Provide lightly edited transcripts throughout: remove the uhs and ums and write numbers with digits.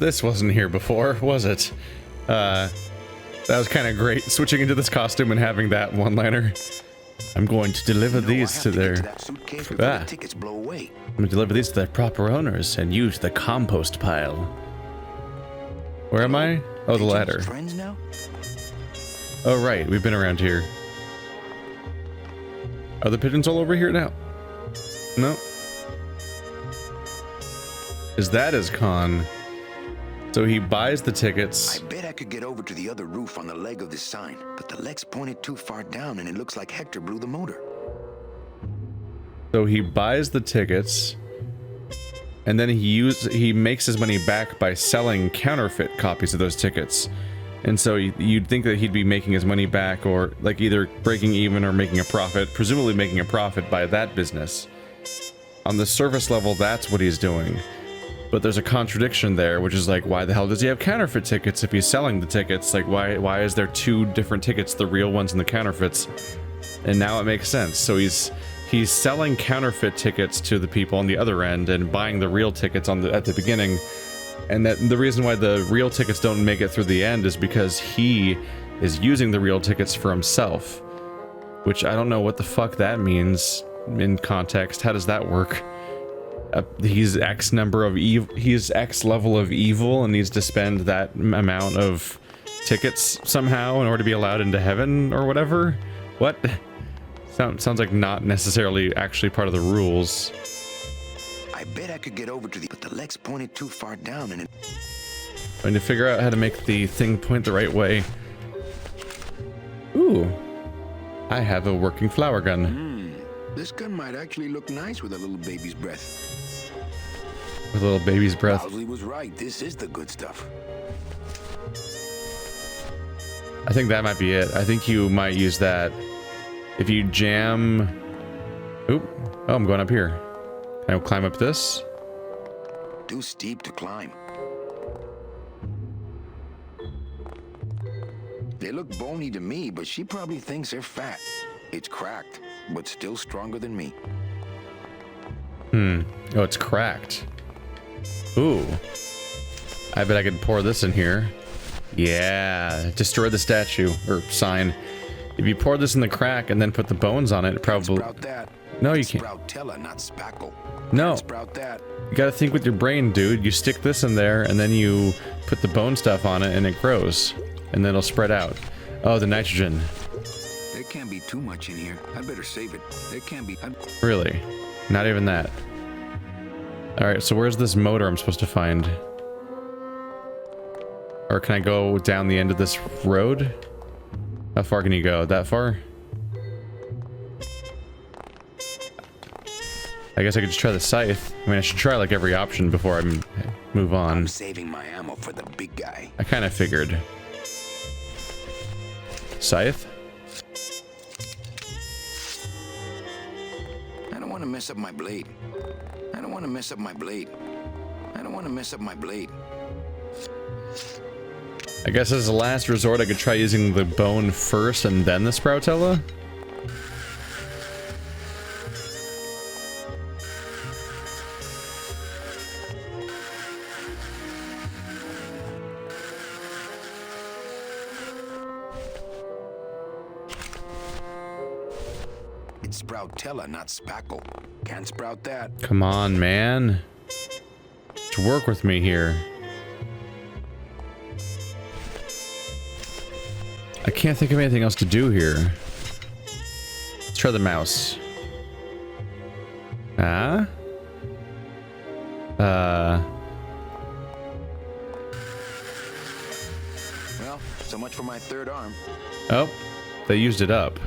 This wasn't here before, was it? That was kind of great, switching into this costume and having that one-liner. I'm going to deliver these to their... I'm going to deliver these to their proper owners and use the compost pile. Where am I? Oh, the ladder. Oh, right, we've been around here. Are the pigeons all over here now? No. Is that his con? So he buys the tickets. I bet I could get over to the other roof on the leg of this sign, but the leg's pointed too far down and it looks like Hector blew the motor. So he buys the tickets, and then he makes his money back by selling counterfeit copies of those tickets. And so you'd think that he'd be making his money back, or like either breaking even or making a profit, presumably making a profit by that business. On the surface level, that's what he's doing. But there's a contradiction there, which is like, why the hell does he have counterfeit tickets if he's selling the tickets? Like, why is there two different tickets, the real ones and the counterfeits? And now it makes sense. So he's selling counterfeit tickets to the people on the other end and buying the real tickets at the beginning. And that the reason why the real tickets don't make it through the end is because he is using the real tickets for himself. Which I don't know what the fuck that means in context. How does that work? He's X number of evil. He's X level of evil and needs to spend that amount of tickets somehow in order to be allowed into heaven or whatever. What? Sounds like not necessarily actually part of the rules. I bet I could get over to but the leg's pointed too far down and I need to figure out how to make the thing point the right way. Ooh, I have a working flower gun. This gun might actually look nice with a little baby's breath. With a little baby's breath. Owsley was right. This is the good stuff. I think that might be it. I think you might use that if you jam. Oop. Oh, I'm going up here. Can I climb up this? Too steep to climb. They look bony to me, but she probably thinks they're fat. It's cracked, but still stronger than me. Oh, it's cracked. Ooh. I bet I could pour this in here. Yeah. Destroy the statue or sign. If you pour this in the crack and then put the bones on it, it probably... Sprout that. No, you can't. Sproutella, not spackle. No. Sprout that. You gotta think with your brain, dude. You stick this in there and then you put the bone stuff on it and it grows. And then it'll spread out. Oh, the nitrogen. There can't be too much in here. I better save it. There can't be... Really? Not even that. Alright, so where's this motor I'm supposed to find? Or can I go down the end of this road? How far can you go? That far? I guess I could just try the scythe. I mean, I should try like every option before I move on. I'm saving my ammo for the big guy. I kind of figured. Scythe? I don't want to mess up my blade. I don't want to mess up my blade. I don't want to mess up my blade. I guess as a last resort, I could try using the bone first and then the Sproutella. It's Sproutella, not spackle. Can't sprout that. Come on, man. Just work with me here. I can't think of anything else to do here. Let's try the mouse. Ah? Well, so much for my third arm. Oh, they used it up.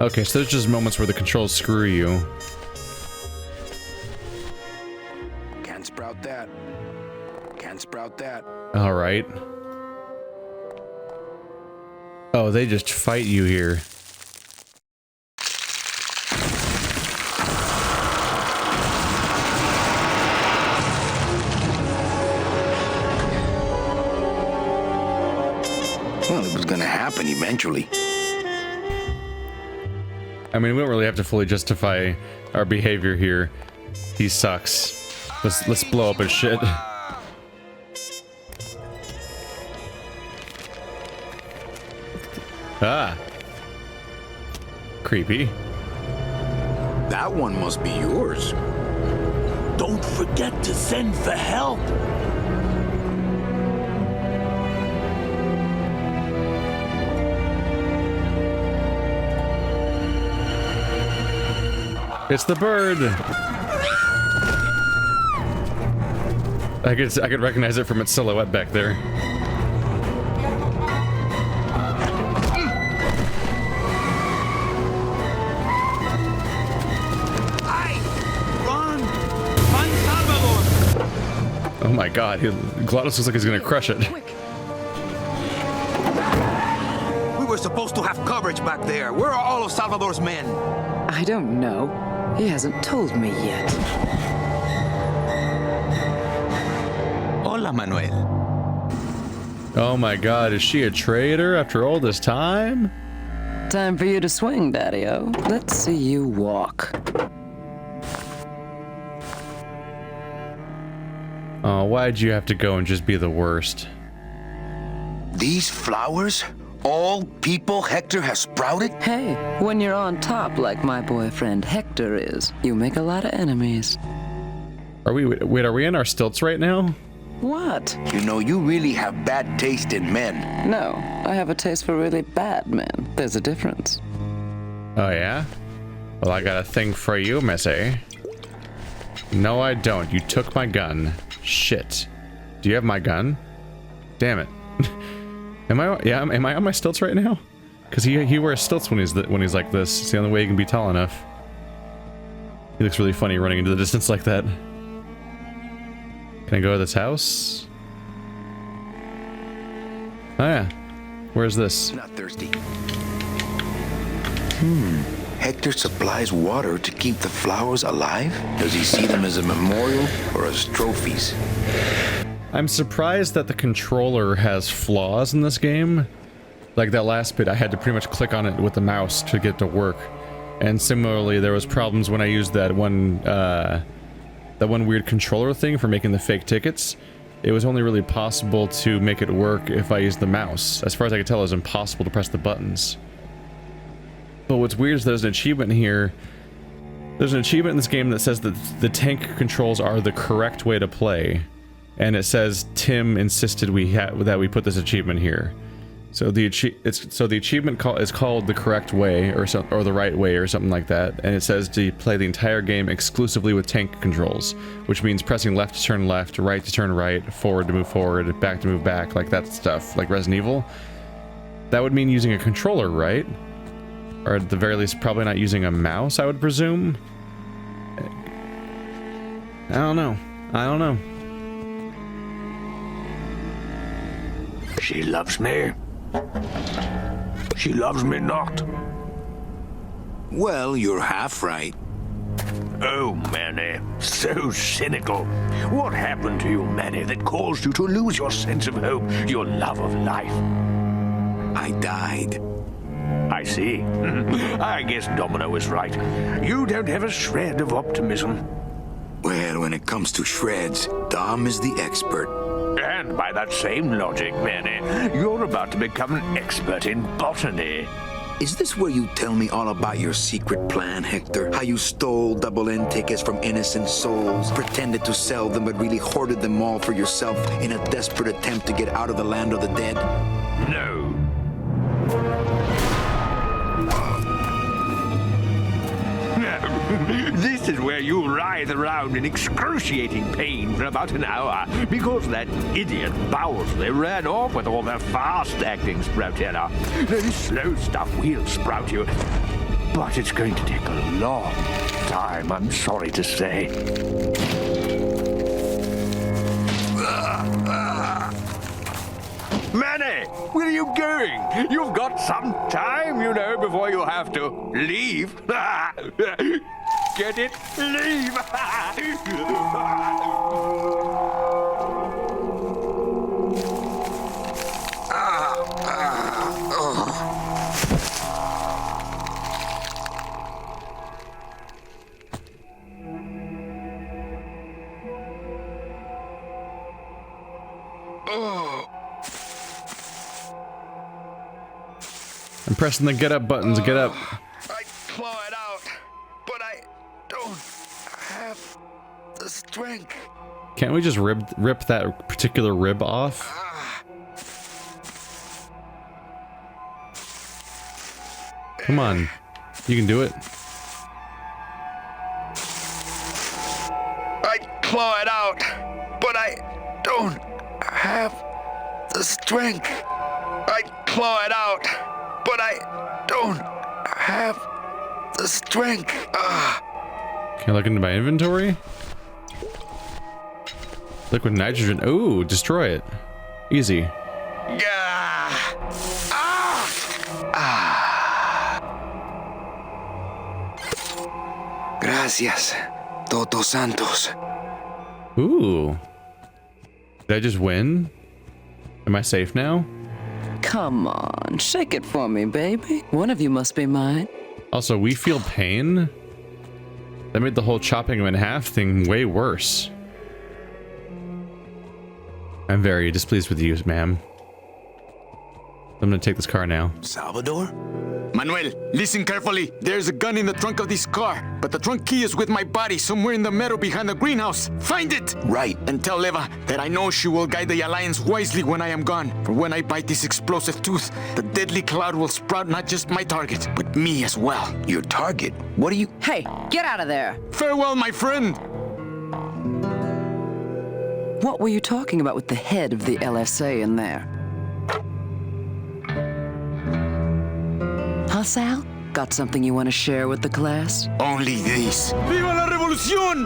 Okay, so there's just moments where the controls screw you. Can't sprout that. Can't sprout that. All right. Oh, they just fight you here. Well, it was gonna happen eventually. I mean, we don't really have to fully justify our behavior here. He sucks. Let's blow up his shit. Ah. Creepy. That one must be yours. Don't forget to send for help. It's the bird. I could recognize it from its silhouette back there. Oh my god, GLaDOS looks like he's gonna crush it. We were supposed to have coverage back there. Where are all of Salvador's men? I don't know. He hasn't told me yet. Hola, Manuel. Oh my god, is she a traitor after all this time? Time for you to swing, Daddy-O. Let's see you walk. Oh, why'd you have to go and just be the worst? These flowers? All people Hector has sprouted? Hey, when you're on top like my boyfriend Hector is, you make a lot of enemies. Are we, wait, are we in our stilts right now? What? You know, you really have bad taste in men. No, I have a taste for really bad men. There's a difference. Oh yeah? Well, I got a thing for you, Missy. No, I don't. You took my gun. Shit. Do you have my gun? Damn it. Am I on my stilts right now? Because he wears stilts when he's like this. It's the only way he can be tall enough. He looks really funny running into the distance like that. Can I go to this house? Oh yeah. Where's this? Not thirsty. Hector supplies water to keep the flowers alive? Does he see them as a memorial or as trophies? I'm surprised that the controller has flaws in this game. Like that last bit, I had to pretty much click on it with the mouse to get to work. And similarly, there was problems when I used that one weird controller thing for making the fake tickets. It was only really possible to make it work if I used the mouse. As far as I could tell, it was impossible to press the buttons. But what's weird is there's an achievement here. There's an achievement in this game that says that the tank controls are the correct way to play. And it says Tim insisted that we put this achievement here. So the achievement is called the correct way or the right way or something like that. And it says to play the entire game exclusively with tank controls, which means pressing left to turn left, right to turn right, forward to move forward, back to move back, like that stuff, like Resident Evil. That would mean using a controller, right? Or at the very least, probably not using a mouse, I would presume. I don't know. I don't know. She loves me. She loves me not. Well, you're half right. Oh, Manny, so cynical. What happened to you, Manny, that caused you to lose your sense of hope, your love of life? I died. I see. I guess Domino is right. You don't have a shred of optimism. Well, when it comes to shreds, Dom is the expert. And by that same logic, Manny, you're about to become an expert in botany. Is this where you tell me all about your secret plan, Hector? How you stole double-N tickets from innocent souls, pretended to sell them but really hoarded them all for yourself in a desperate attempt to get out of the land of the dead? No. This is where you writhe around in excruciating pain for about an hour because that idiot Bowsley ran off with all the fast-acting Sproutella. The slow stuff will sprout you, but it's going to take a long time, I'm sorry to say. Manny, where are you going? You've got some time, you know, before you have to leave. Get it? Leave! I'm pressing the get up buttons. Get up. I claw it out, but I don't have the strength. Can't we just rip that particular rib off? Come on. You can do it. I claw it out, but I don't have the strength. I claw it out, but I don't have the strength. Can I look into my inventory? Liquid nitrogen. Ooh, destroy it. Easy. Gracias, Toto Santos. Ooh. Did I just win? Am I safe now? Come on, shake it for me, baby. One of you must be mine. Also, we feel pain? That made the whole chopping him in half thing way worse. I'm very displeased with you, ma'am. I'm gonna take this car now. Salvador? Manuel, listen carefully. There's a gun in the trunk of this car, but the trunk key is with my body somewhere in the meadow behind the greenhouse. Find it! Right. And tell Eva that I know she will guide the Alliance wisely when I am gone. For when I bite this explosive tooth, the deadly cloud will sprout not just my target, but me as well. Your target? What do you... Hey, get out of there! Farewell, my friend! What were you talking about with the head of the LSA in there? Huh, Sal? Got something you want to share with the class? Only this. Viva la revolución!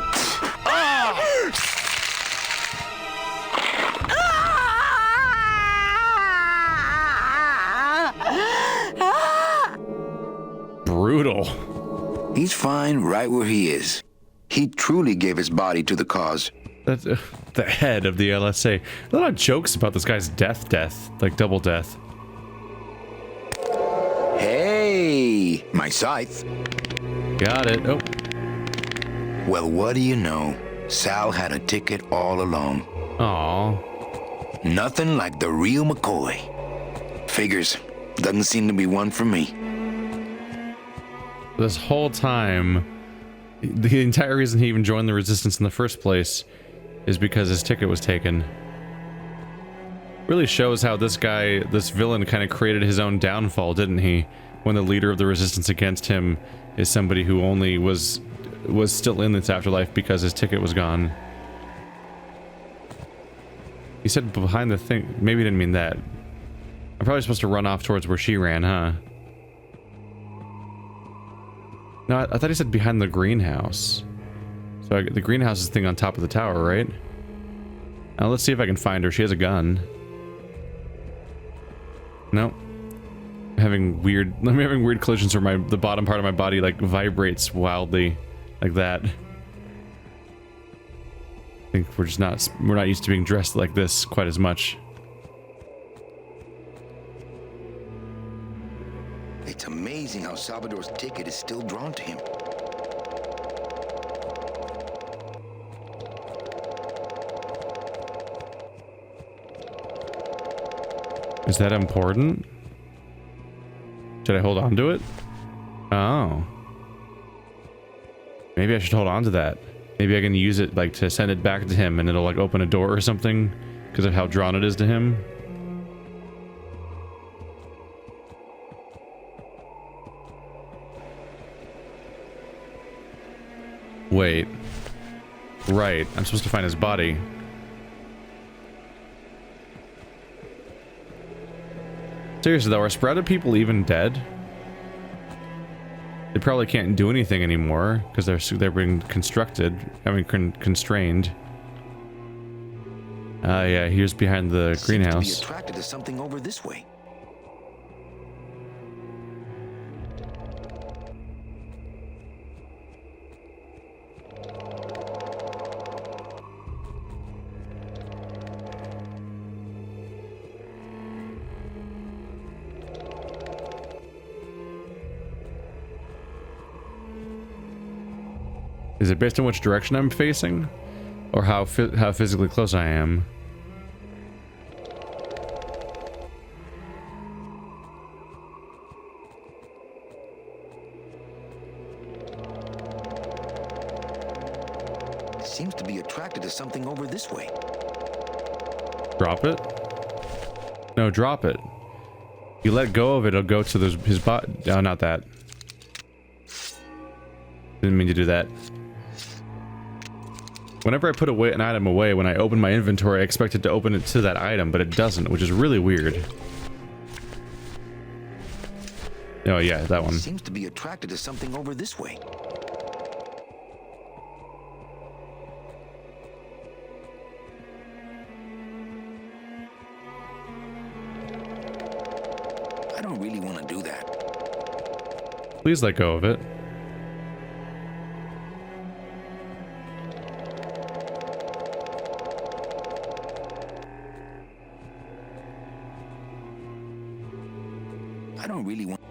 Brutal. He's fine right where he is. He truly gave his body to the cause. That's the head of the LSA. A lot of jokes about this guy's death, like double death. Hey, my scythe. Got it. Oh. Well, what do you know? Sal had a ticket all along. Aw. Nothing like the real McCoy. Figures. Doesn't seem to be one for me. This whole time, the entire reason he even joined the resistance in the first place is because his ticket was taken. Really shows how this guy, this villain, kind of created his own downfall, didn't he? When the leader of the resistance against him is somebody who only was still in this afterlife because his ticket was gone. He said behind the thing. Maybe he didn't mean that. I'm probably supposed to run off towards where she ran, huh? No, I thought he said behind the greenhouse. So the greenhouse is the thing on top of the tower, right? Now let's see if I can find her. She has a gun. Nope. I'm having weird collisions where the bottom part of my body like vibrates wildly like that. I think we're not used to being dressed like this quite as much. It's amazing how Salvador's ticket is still drawn to him. Is that important? Should I hold on to it? Oh. Maybe I should hold on to that. Maybe I can use it like to send it back to him and it'll like open a door or something because of how drawn it is to him. Wait. Right, I'm supposed to find his body. Seriously though, are sprouted people even dead? They probably can't do anything anymore because they're being constrained. Yeah, here's behind the greenhouse. Seems to be attracted to something over this way. Is it based on which direction I'm facing? Or how physically close I am? to something over this way. Drop it? No, drop it. You let go of it, it'll go to his bot. Oh, not that. Didn't mean to do that. Whenever I put an item away, when I open my inventory, I expect it to open it to that item, but it doesn't, which is really weird. Oh yeah, that one. Seems to be attracted to something over this way. I don't really want to do that. Please let go of it. I don't really want.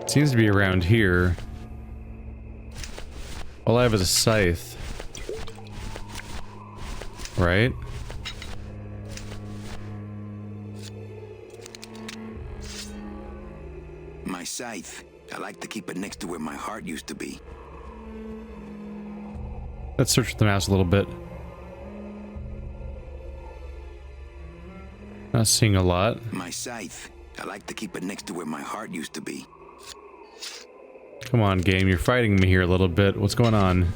Seems to be around here. All I have is a scythe. Right? My scythe. I like to keep it next to where my heart used to be. Let's search the mouse a little bit. Not seeing a lot. My scythe. I like to keep it next to where my heart used to be. Come on, game. You're fighting me here a little bit. What's going on?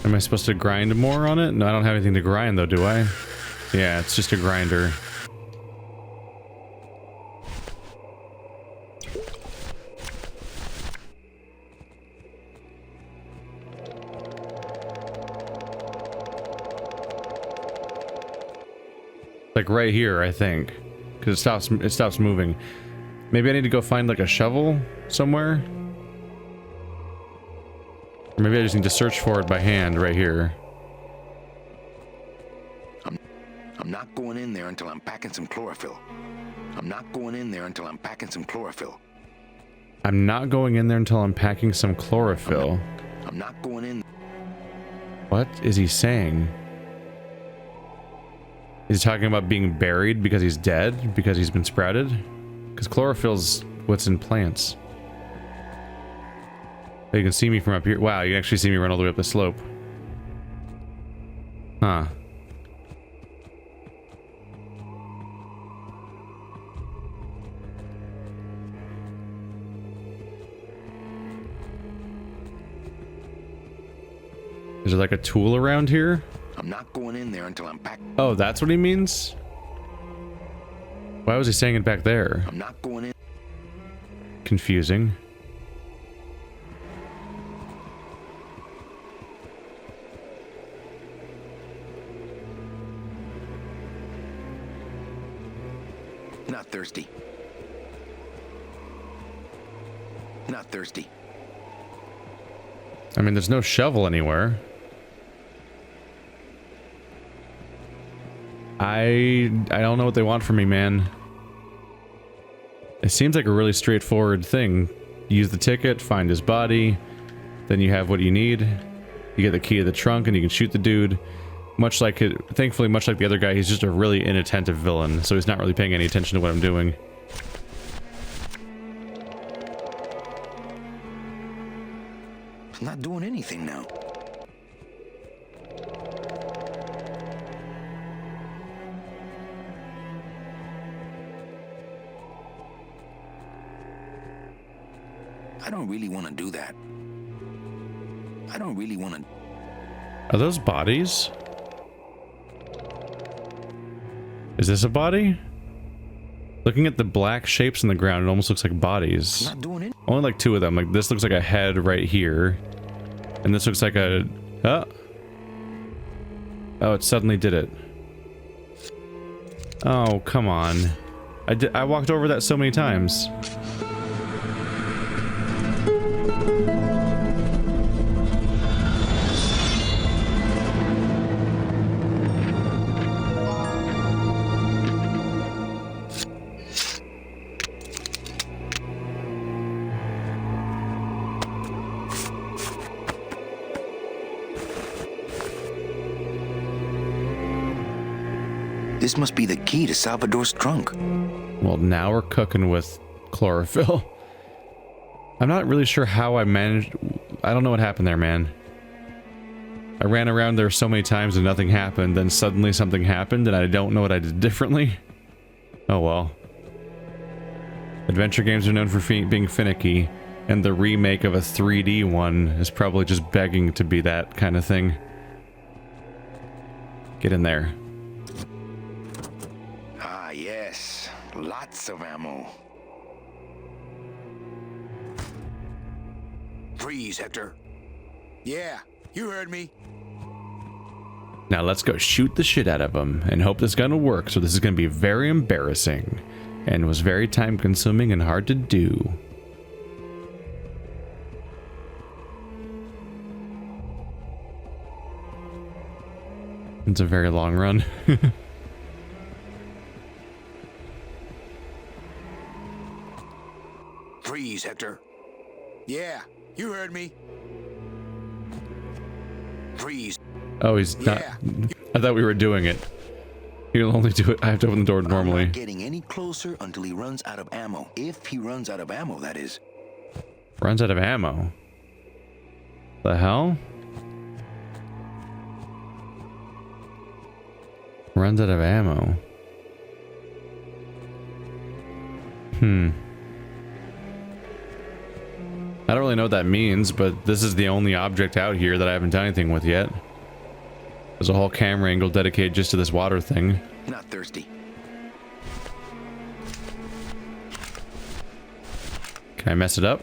Am I supposed to grind more on it? No, I don't have anything to grind, though, do I? Yeah, it's just a grinder. Like right here, I think. Because it stops moving. Maybe I need to go find like a shovel somewhere? Or maybe I just need to search for it by hand right here. I'm not going in there until I'm packing some chlorophyll. I'm not going in there until I'm packing some chlorophyll. I'm not going in there until I'm packing some chlorophyll. I'm not going in. What is he saying? Is he talking about being buried because he's dead? Because he's been sprouted? Because chlorophyll's what's in plants. Oh, you can see me from up here. Wow, you can actually see me run all the way up the slope. Huh. Is there like a tool around here? I'm not going in there until I'm packed. Oh, that's what he means? Why was he saying it back there? I'm not going in. Confusing. Not thirsty. Not thirsty. I mean, there's no shovel anywhere. I don't know what they want from me, man. It seems like a really straightforward thing. Use the ticket, find his body, then you have what you need. You get the key to the trunk and you can shoot the dude. Much like it, thankfully, much like the other guy, he's just a really inattentive villain, so he's not really paying any attention to what I'm doing. It's not doing anything now. I don't really want to do that. I don't really want to. Are those bodies? Is this a body? Looking at the black shapes in the ground, it almost looks like bodies. Not doing it. Only like two of them. Like this looks like a head right here. And this looks like a... Oh. Oh, it suddenly did it. Oh, come on. I walked over that so many times. This must be the key to Salvador's trunk. Well, now we're cooking with chlorophyll. I'm not really sure how I managed... don't know what happened there, man. I ran around there so many times and nothing happened, then suddenly something happened and I don't know what I did differently. Oh well. Adventure games are known for being finicky, and the remake of a 3D one is probably just begging to be that kind of thing. Get in there. Ah, yes. Lots of ammo. Freeze, Hector. Yeah, you heard me. Now let's go shoot the shit out of him and hope this gun will work. So this is going to be very embarrassing and was very time consuming and hard to do. It's a very long run. Freeze, Hector. Yeah, you heard me. Freeze. Oh, he's not. I thought we were doing it. He'll only do it. I have to open the door normally. I'm not getting any closer until he runs out of ammo. If he runs out of ammo, that is. Runs out of ammo. The hell? Runs out of ammo. I don't really know what that means, but this is the only object out here that I haven't done anything with yet. There's a whole camera angle dedicated just to this water thing. Not thirsty. Can I mess it up?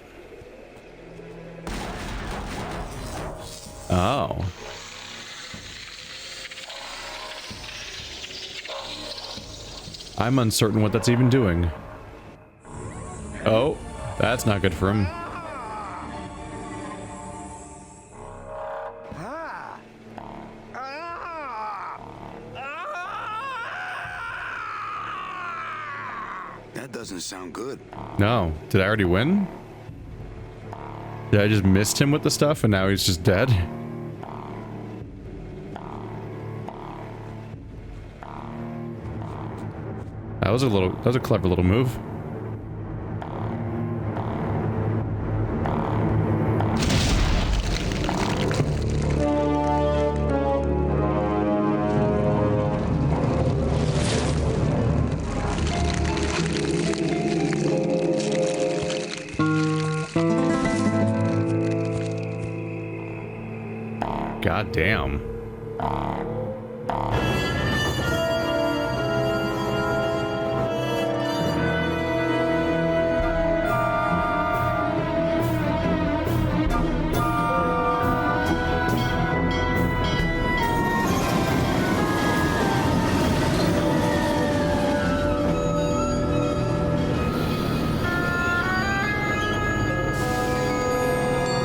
Oh. I'm uncertain what that's even doing. Oh, that's not good for him. That doesn't sound good. No. Did I already win? Did I just missed him with the stuff and now he's just dead? That was a clever little move. God damn.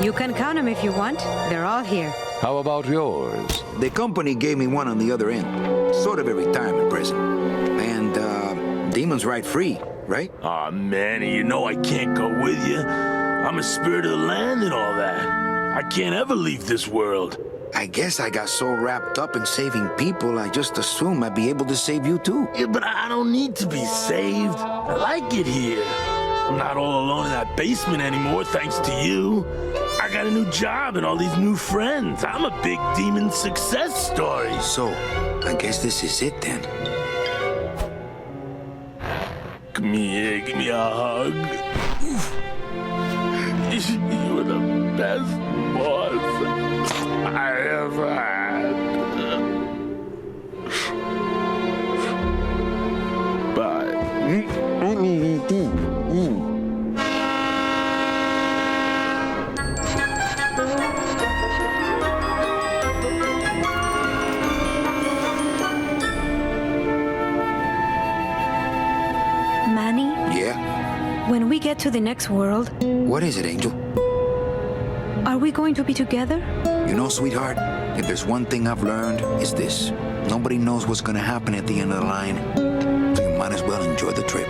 You can count them if you want. They're all here. How about yours? The company gave me one on the other end. Sort of a retirement present. And, demons ride free, right? Aw, Manny, you know I can't go with you. I'm a spirit of the land and all that. I can't ever leave this world. I guess I got so wrapped up in saving people, I just assumed I'd be able to save you too. Yeah, but I don't need to be saved. I like it here. I'm not all alone in that basement anymore, thanks to you. I got a new job and all these new friends. I'm a big demon success story. So, I guess this is it then. Come here, give me a hug. You were the best boss I ever had. Bye. Manny, Yeah? when we get to the next world, What is it, Angel? are we going to be together? You know, sweetheart, if there's one thing I've learned, it's this. Nobody knows what's gonna happen at the end of the line. So you might as well enjoy the trip.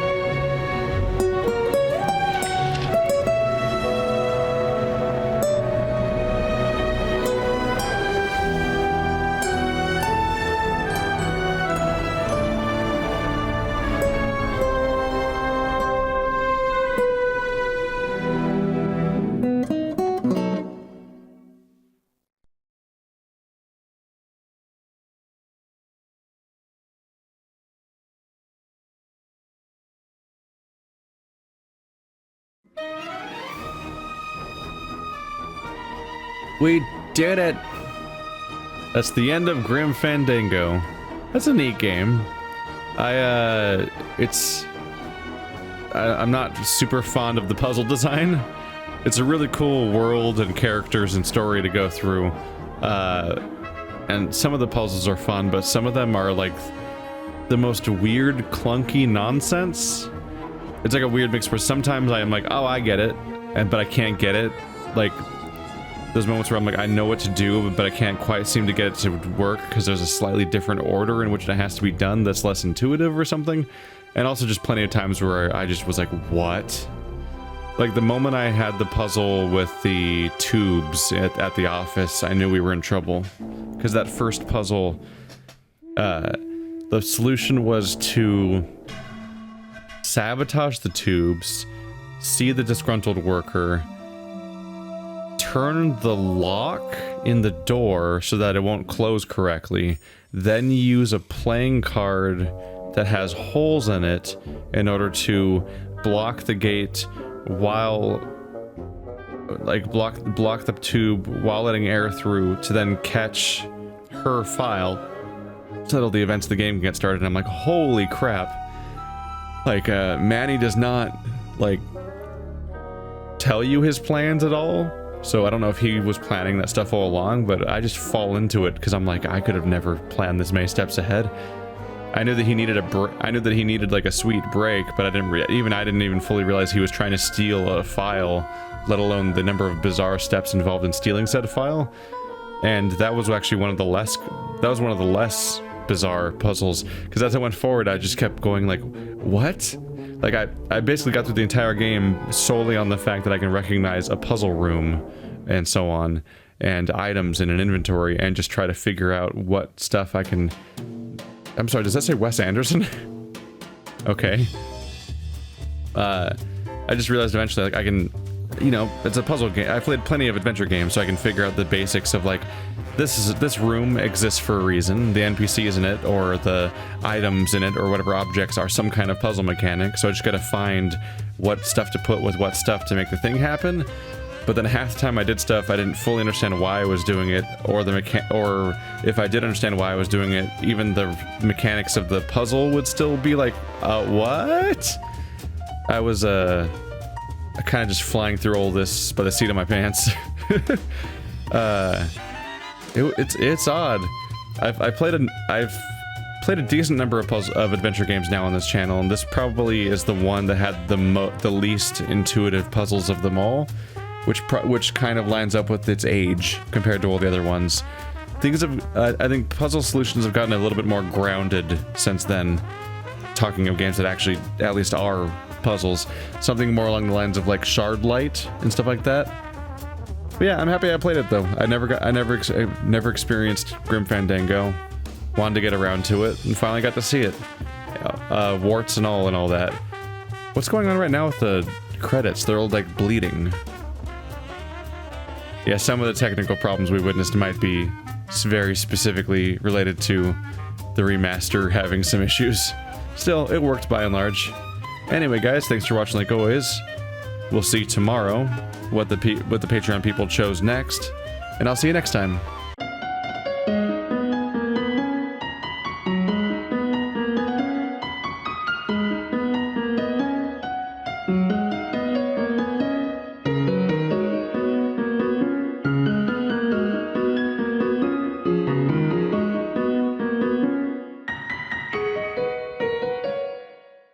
We did it! That's the end of Grim Fandango. That's a neat game. I'm not super fond of the puzzle design. It's a really cool world and characters and story to go through. And some of the puzzles are fun, but some of them are like the most weird, clunky nonsense. It's like a weird mix where sometimes I am like, oh, I get it, but I can't get it. Like, there's moments where I'm like, I know what to do, but I can't quite seem to get it to work because there's a slightly different order in which it has to be done that's less intuitive or something. And also just plenty of times where I just was like, what? Like the moment I had the puzzle with the tubes at the office, I knew we were in trouble. Because that first puzzle, the solution was to sabotage the tubes, see the disgruntled worker, turn the lock in the door so that it won't close correctly, then use a playing card that has holes in it in order to block the gate while, like, block the tube while letting air through to then catch her file so that the events of the game can get started. And I'm like, holy crap. Like, Manny does not, like, tell you his plans at all. So I don't know if he was planning that stuff all along, but I just fall into it because I'm like, I could have never planned this many steps ahead. I knew that he needed like a sweet break, but I didn't even fully realize he was trying to steal a file, let alone the number of bizarre steps involved in stealing said file. And that was actually one of the less bizarre puzzles, because as I went forward, I just kept going like, what? Like I basically got through the entire game solely on the fact that I can recognize a puzzle room and so on, and items in an inventory, and just try to figure out what stuff I can... I'm sorry, does that say Wes Anderson? Okay. I just realized eventually, like, I can, you know, it's a puzzle game. I've played plenty of adventure games, so I can figure out the basics of, like, this room exists for a reason. The NPCs in it, or the items in it, or whatever objects are some kind of puzzle mechanic. So I just gotta find what stuff to put with what stuff to make the thing happen. But then half the time I did stuff, I didn't fully understand why I was doing it, or or if I did understand why I was doing it, even the mechanics of the puzzle would still be like, what? I was kind of just flying through all this by the seat of my pants. It's odd. I've played a decent number of adventure games now on this channel, and this probably is the one that had the least intuitive puzzles of them all. Which kind of lines up with its age compared to all the other ones. I think puzzle solutions have gotten a little bit more grounded since then. Talking of games that actually at least are puzzles, something more along the lines of like Shard Light and stuff like that. But yeah, I'm happy I played it though. I never experienced Grim Fandango. Wanted to get around to it and finally got to see it. Warts and all that. What's going on right now with the credits? They're all like bleeding. Yeah, some of the technical problems we witnessed might be very specifically related to the remaster having some issues. Still, it worked by and large. Anyway, guys, thanks for watching like always. We'll see tomorrow what the Patreon people chose next, and I'll see you next time.